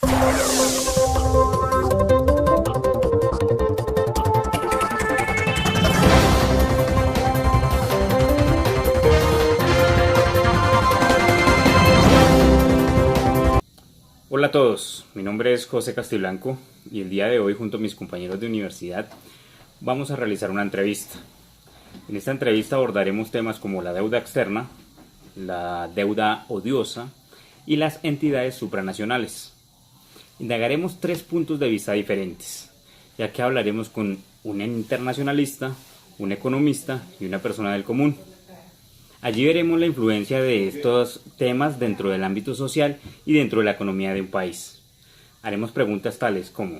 Hola a todos, mi nombre es José Castiblanco y el día de hoy junto a mis compañeros de universidad vamos a realizar una entrevista. En esta entrevista abordaremos temas como la deuda externa, la deuda odiosa y las entidades supranacionales. Indagaremos 3 puntos de vista diferentes, ya que hablaremos con un internacionalista, un economista y una persona del común. Allí veremos la influencia de estos temas dentro del ámbito social y dentro de la economía de un país. Haremos preguntas tales como: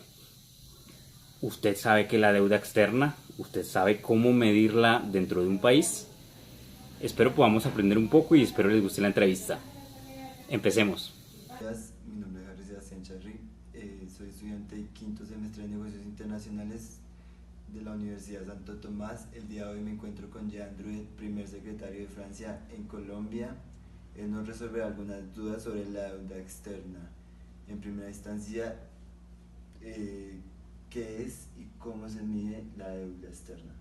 ¿usted sabe qué es la deuda externa? ¿Usted sabe cómo medirla dentro de un país? Espero podamos aprender un poco y espero les guste la entrevista. Empecemos. Mi nombre es Harry Sebastián Charri, soy estudiante de quinto semestre de negocios internacionales de la Universidad Santo Tomás. El día de hoy me encuentro con Jean Drouet, primer secretario de Francia en Colombia. Él nos resolverá algunas dudas sobre la deuda externa. En primera instancia, ¿qué es y cómo se mide la deuda externa?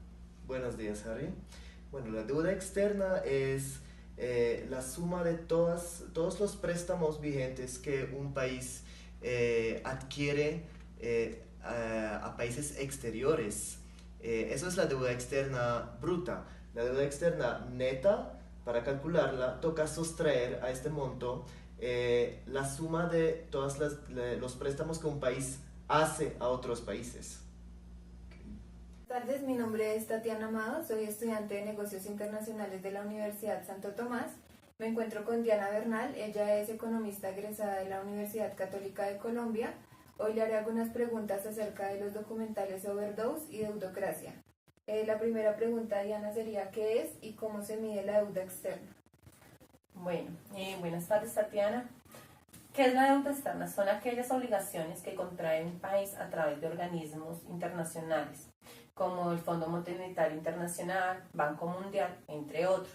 Buenos días, Harry. Bueno, la deuda externa es la suma de todos los préstamos vigentes que un país adquiere a países exteriores. Eso es la deuda externa bruta. La deuda externa neta, para calcularla, toca sustraer a este monto la suma de todos los préstamos que un país hace a otros países. Buenas tardes, mi nombre es Tatiana Amado, soy estudiante de negocios internacionales de la Universidad Santo Tomás. Me encuentro con Diana Bernal, ella es economista egresada de la Universidad Católica de Colombia. Hoy le haré algunas preguntas acerca de los documentales Overdose y Deudocracia. La primera pregunta, Diana, sería: ¿qué es y cómo se mide la deuda externa? Bueno, buenas tardes, Tatiana. ¿Qué es la deuda externa? Son aquellas obligaciones que contrae un país a través de organismos internacionales, como el Fondo Monetario Internacional, Banco Mundial, entre otros.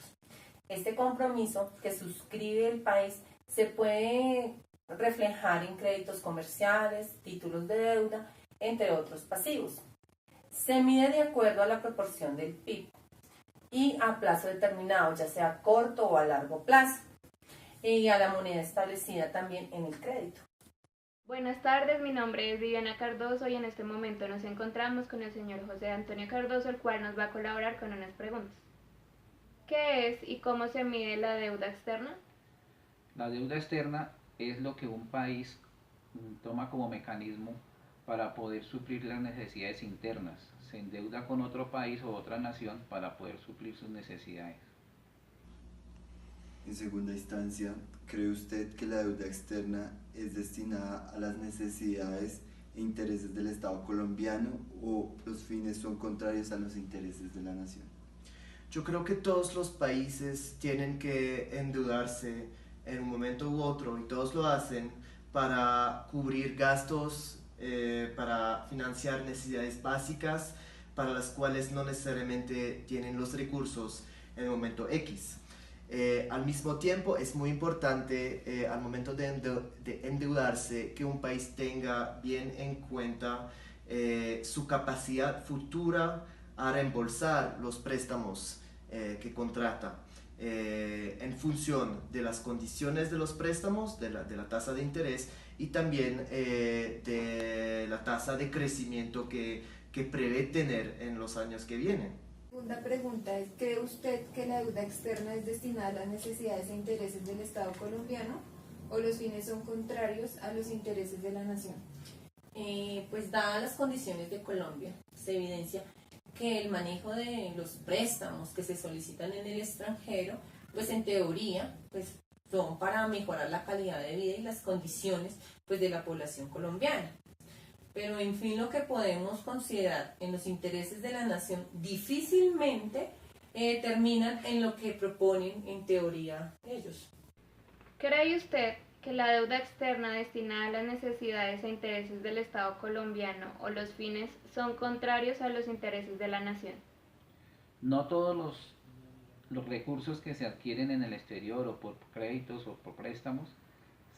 Este compromiso que suscribe el país se puede reflejar en créditos comerciales, títulos de deuda, entre otros pasivos. Se mide de acuerdo a la proporción del PIB y a plazo determinado, ya sea corto o a largo plazo, y a la moneda establecida también en el crédito. Buenas tardes, mi nombre es Viviana Cardoso y en este momento nos encontramos con el señor José Antonio Cardoso, el cual nos va a colaborar con unas preguntas. ¿Qué es y cómo se mide la deuda externa? La deuda externa es lo que un país toma como mecanismo para poder suplir las necesidades internas. Se endeuda con otro país o otra nación para poder suplir sus necesidades. En segunda instancia, ¿cree usted que la deuda externa es destinada a las necesidades e intereses del Estado colombiano o los fines son contrarios a los intereses de la nación? Yo creo que todos los países tienen que endeudarse en un momento u otro y todos lo hacen para cubrir gastos, para financiar necesidades básicas para las cuales no necesariamente tienen los recursos en el momento X. Al mismo tiempo es muy importante al momento de endeudarse que un país tenga bien en cuenta su capacidad futura a reembolsar los préstamos que contrata en función de las condiciones de los préstamos, de la tasa de interés y también de la tasa de crecimiento que prevé tener en los años que vienen. La segunda pregunta es: ¿cree usted que la deuda externa es destinada a las necesidades e intereses del Estado colombiano o los fines son contrarios a los intereses de la nación? Pues dadas las condiciones de Colombia, se evidencia que el manejo de los préstamos que se solicitan en el extranjero, pues en teoría, pues son para mejorar la calidad de vida y las condiciones pues de la población colombiana. Pero en fin, lo que podemos considerar en los intereses de la nación difícilmente terminan en lo que proponen en teoría ellos. ¿Cree usted que la deuda externa destinada a las necesidades e intereses del Estado colombiano o los fines son contrarios a los intereses de la nación? No todos los recursos que se adquieren en el exterior o por créditos o por préstamos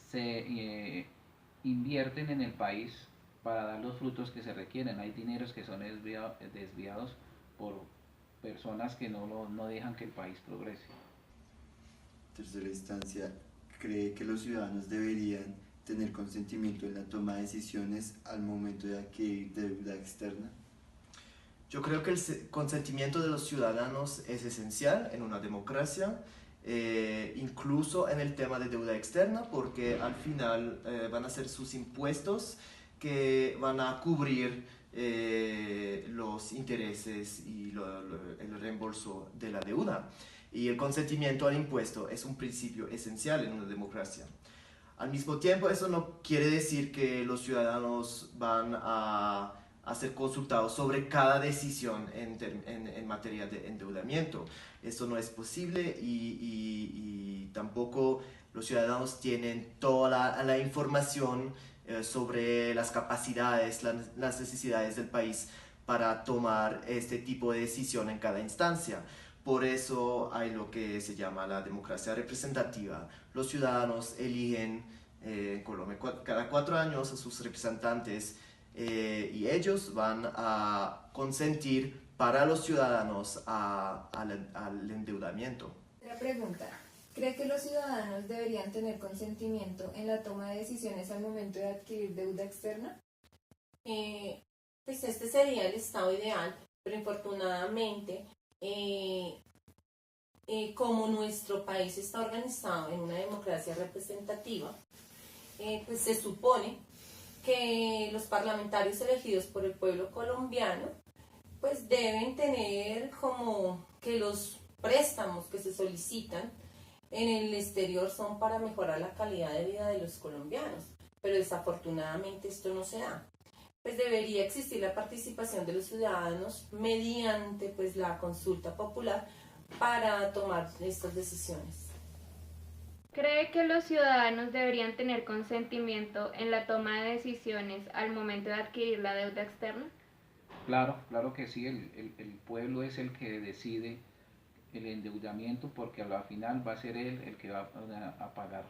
se invierten en el país para dar los frutos que se requieren. Hay dineros que son desviados por personas que no dejan que el país progrese. Tercera instancia, ¿cree que los ciudadanos deberían tener consentimiento en la toma de decisiones al momento de adquirir deuda externa? Yo creo que el consentimiento de los ciudadanos es esencial en una democracia, incluso en el tema de deuda externa, porque al final van a ser sus impuestos que van a cubrir los intereses y el reembolso de la deuda. Y el consentimiento al impuesto es un principio esencial en una democracia. Al mismo tiempo, eso no quiere decir que los ciudadanos van a ser consultados sobre cada decisión en materia de endeudamiento. Eso no es posible y tampoco los ciudadanos tienen toda la información sobre las capacidades, las necesidades del país para tomar este tipo de decisión en cada instancia. Por eso hay lo que se llama la democracia representativa. Los ciudadanos eligen en Colombia cada 4 años a sus representantes y ellos van a consentir para los ciudadanos al endeudamiento. Otra pregunta. ¿Cree que los ciudadanos deberían tener consentimiento en la toma de decisiones al momento de adquirir deuda externa? Pues este sería el estado ideal, pero infortunadamente, como nuestro país está organizado en una democracia representativa, pues se supone que los parlamentarios elegidos por el pueblo colombiano pues deben tener como que los préstamos que se solicitan en el exterior son para mejorar la calidad de vida de los colombianos, pero desafortunadamente esto no se da. Pues debería existir la participación de los ciudadanos mediante pues la consulta popular para tomar estas decisiones. ¿Cree que los ciudadanos deberían tener consentimiento en la toma de decisiones al momento de adquirir la deuda externa? Claro que sí, el pueblo es el que decide el endeudamiento porque a la final va a ser él el que va a pagar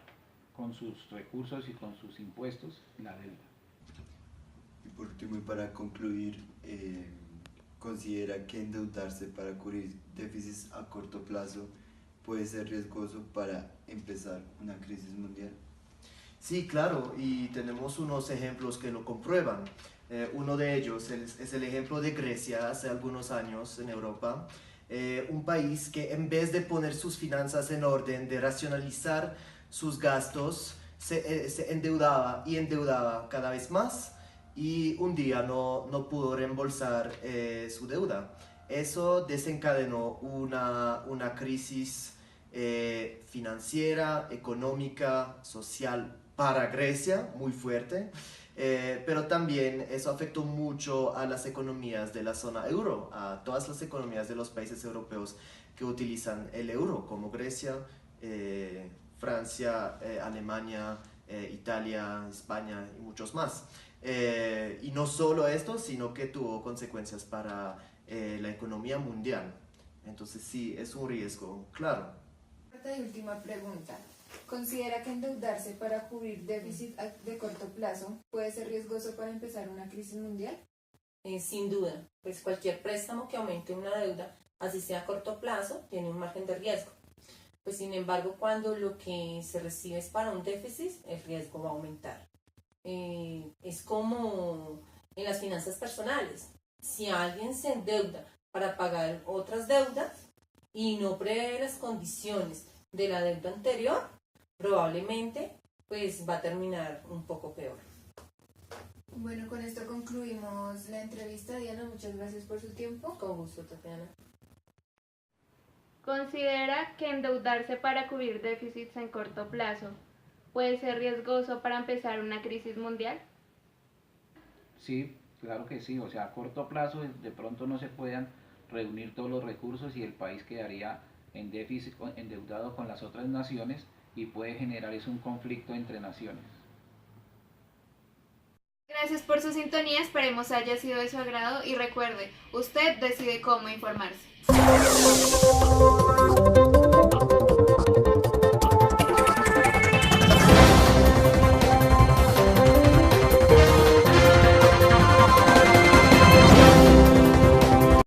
con sus recursos y con sus impuestos la deuda. Y por último, y para concluir, ¿considera que endeudarse para cubrir déficits a corto plazo puede ser riesgoso para empezar una crisis mundial? Sí, claro, y tenemos unos ejemplos que lo comprueban. Uno de ellos es el ejemplo de Grecia hace algunos años en Europa, un país que en vez de poner sus finanzas en orden, de racionalizar sus gastos, se endeudaba y endeudaba cada vez más y un día no pudo reembolsar su deuda. Eso desencadenó una crisis financiera, económica, social para Grecia, muy fuerte, pero también eso afectó mucho a las economías de la zona euro, a todas las economías de los países europeos que utilizan el euro, como Grecia, Francia, Alemania, Italia, España y muchos más. Y no solo esto, sino que tuvo consecuencias para la economía mundial. Entonces sí, es un riesgo, claro. Cuarta y última pregunta. ¿Considera que endeudarse para cubrir déficit de corto plazo puede ser riesgoso para empezar una crisis mundial? Sin duda, pues cualquier préstamo que aumente una deuda, así sea a corto plazo, tiene un margen de riesgo. Pues sin embargo, cuando lo que se recibe es para un déficit, el riesgo va a aumentar. Es como en las finanzas personales. Si alguien se endeuda para pagar otras deudas y no prevé las condiciones de la deuda anterior, probablemente pues va a terminar un poco peor. Bueno, con esto concluimos la entrevista. Diana, muchas gracias por su tiempo. Con gusto, Tatiana. ¿Considera que endeudarse para cubrir déficits en corto plazo puede ser riesgoso para empezar una crisis mundial? Sí, claro que sí, o sea, a corto plazo de pronto no se puedan reunir todos los recursos y el país quedaría en déficit, endeudado con las otras naciones y puede generar eso un conflicto entre naciones. Gracias por su sintonía, esperemos haya sido de su agrado y recuerde, usted decide cómo informarse.